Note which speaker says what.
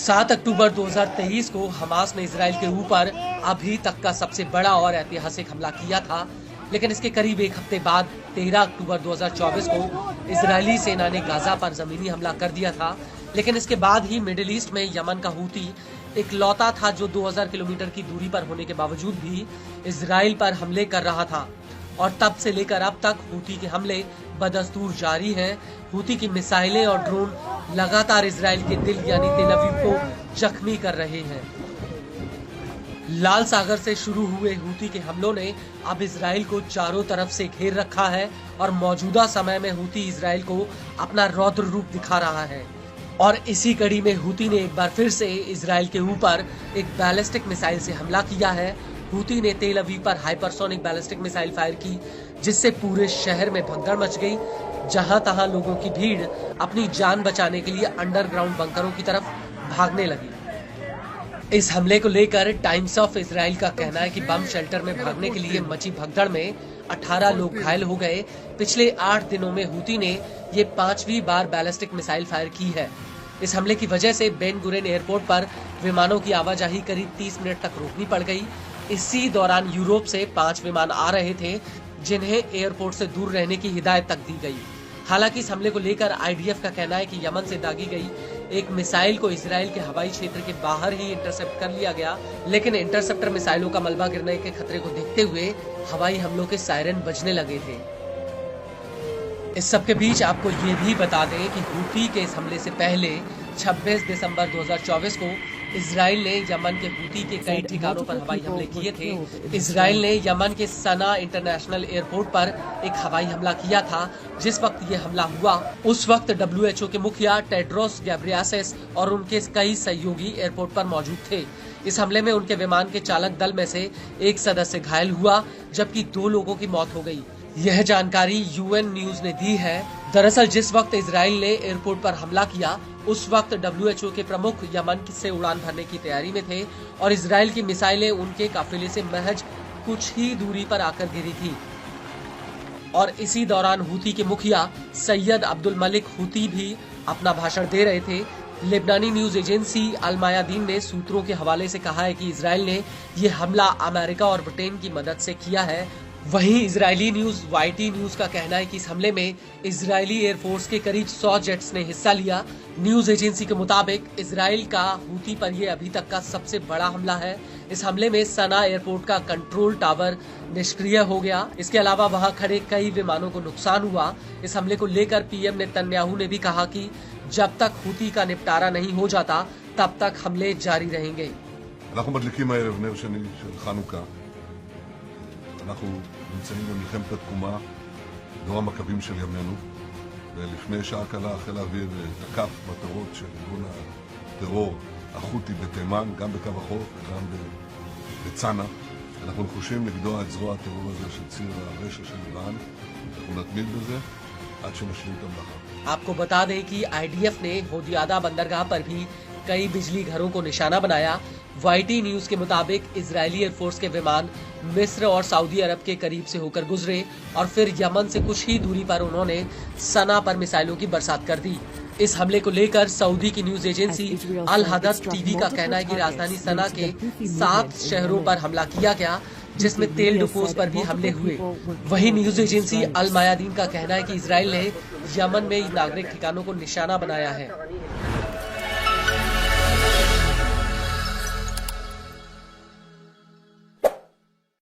Speaker 1: 7 अक्टूबर 2023 को हमास ने इजराइल के ऊपर अभी तक का सबसे बड़ा और ऐतिहासिक हमला किया था, लेकिन इसके करीब एक हफ्ते बाद 13 अक्टूबर 2024 को इजरायली सेना ने गाजा पर जमीनी हमला कर दिया था। लेकिन इसके बाद ही मिडिल ईस्ट में यमन का हूती इकलौता था जो 2000 किलोमीटर की दूरी पर होने के बावजूद भी इजराइल पर हमले कर रहा था, और तब से लेकर अब तक हूती के हमले बदस्तूर जारी हैं। हूती की मिसाइलें और ड्रोन लगातार इजराइल के दिल यानी तेल अवीव को जख्मी कर रहे हैं। लाल सागर से शुरू हुए हूती के हमलों ने अब इजराइल को चारों तरफ से घेर रखा है और मौजूदा समय में हूती इजराइल को अपना रौद्र रूप दिखा रहा है। और इसी कड़ी में हूती ने एक बार फिर से इजराइल के ऊपर एक बैलिस्टिक मिसाइल से हमला किया है। हूती ने तेल अवीव पर हाइपरसोनिक बैलिस्टिक मिसाइल फायर की, जिससे पूरे शहर में भगदड़ मच गई। जहां तहां लोगों की भीड़ अपनी जान बचाने के लिए अंडरग्राउंड बंकरों की तरफ भागने लगी। इस हमले को लेकर टाइम्स ऑफ इजराइल का कहना है कि बम शेल्टर में भागने के लिए मची भगदड़ में 18 लोग घायल हो गए। पिछले 8 दिनों में हूती ने ये 5वीं बार बैलिस्टिक मिसाइल फायर की है। इस हमले की वजह से बेन गुरेन एयरपोर्ट पर विमानों की आवाजाही करीब 30 मिनट तक रोकनी पड़ गई। इसी दौरान यूरोप से 5 विमान आ रहे थे, जिन्हें एयरपोर्ट से दूर रहने की हिदायत तक दी गई। हालांकि इस हमले को लेकर आईडीएफ का कहना है कि यमन से दागी गई एक मिसाइल को इजराइल के हवाई क्षेत्र के बाहर ही इंटरसेप्ट कर लिया गया, लेकिन इंटरसेप्टर मिसाइलों का मलबा गिरने के खतरे को देखते हुए हवाई हमलों के सायरन बजने लगे थे। इस सब के बीच आपको ये भी बता दें कि हूती के इस हमले से पहले 26 दिसंबर 2024 को इजराइल ने यमन के हूती के कई ठिकानों पर हवाई हमले किए थे। इजराइल ने यमन के सना इंटरनेशनल एयरपोर्ट पर एक हवाई हमला किया था। जिस वक्त ये हमला हुआ उस वक्त WHO के मुखिया टेड्रोस गैब्रियासिस और उनके कई सहयोगी एयरपोर्ट पर मौजूद थे। इस हमले में उनके विमान के चालक दल में से एक सदस्य घायल हुआ, जबकि 2 लोगों की मौत हो गई। यह जानकारी UN न्यूज ने दी है। दरअसल जिस वक्त इजराइल ने एयरपोर्ट पर हमला किया उस वक्त WHO के प्रमुख यमन से उड़ान भरने की तैयारी में थे और इजराइल की मिसाइलें उनके काफिले से महज कुछ ही दूरी पर आकर गिरी थी। और इसी दौरान हूती के मुखिया सैयद अब्दुल मलिक हूती भी अपना भाषण दे रहे थे। लेबनानी न्यूज एजेंसी अल मायादीन ने सूत्रों के हवाले से कहा है कि इजराइल ने यह हमला अमेरिका और ब्रिटेन की मदद से किया है। वहीं इजरायली न्यूज YT न्यूज का कहना है कि इस हमले में इजरायली एयरफोर्स के करीब 100 जेट्स ने हिस्सा लिया। न्यूज एजेंसी के मुताबिक इजराइल का हूती पर यह अभी तक का सबसे बड़ा हमला है। इस हमले में सना एयरपोर्ट का कंट्रोल टावर निष्क्रिय हो गया। इसके अलावा वहां खड़े कई विमानों को नुकसान हुआ। इस हमले को लेकर PM नेतन्याहू ने भी कहा कि जब तक हूती का निपटारा नहीं हो जाता तब तक हमले जारी रहेंगे।
Speaker 2: אנחנו נמצאים במלחמת התקומה, דור המכבים של ימינו, ולפני שעה קלה חיל האוויר תקף מטרות של ארגון הטרור החותי בתימן, גם בקו החוף וגם בצנע. אנחנו נחושים לגדוע את זרוע הטרור הזה של ציר הרשע של איראן. אנחנו נתמיד בזה עד שנשלים את המלאכה.
Speaker 1: आपको बता दें कि IDF ने होदियादा बंदरगाह पर भी कई बिजली घरों को निशाना बनाया। YT न्यूज के मुताबिक इजरायली एयरफोर्स के विमान मिस्र और सऊदी अरब के करीब से होकर गुजरे और फिर यमन से कुछ ही दूरी पर उन्होंने सना पर मिसाइलों की बरसात कर दी। इस हमले को लेकर सऊदी की न्यूज एजेंसी अल हदथ TV का कहना है कि राजधानी सना के 7 शहरों पर हमला किया गया, जिसमें तेल डिपोज पर भी हमले हुए। वहीं न्यूज एजेंसी अल मायादीन का कहना है कि इजराइल ने यमन में नागरिक ठिकानों को निशाना बनाया है।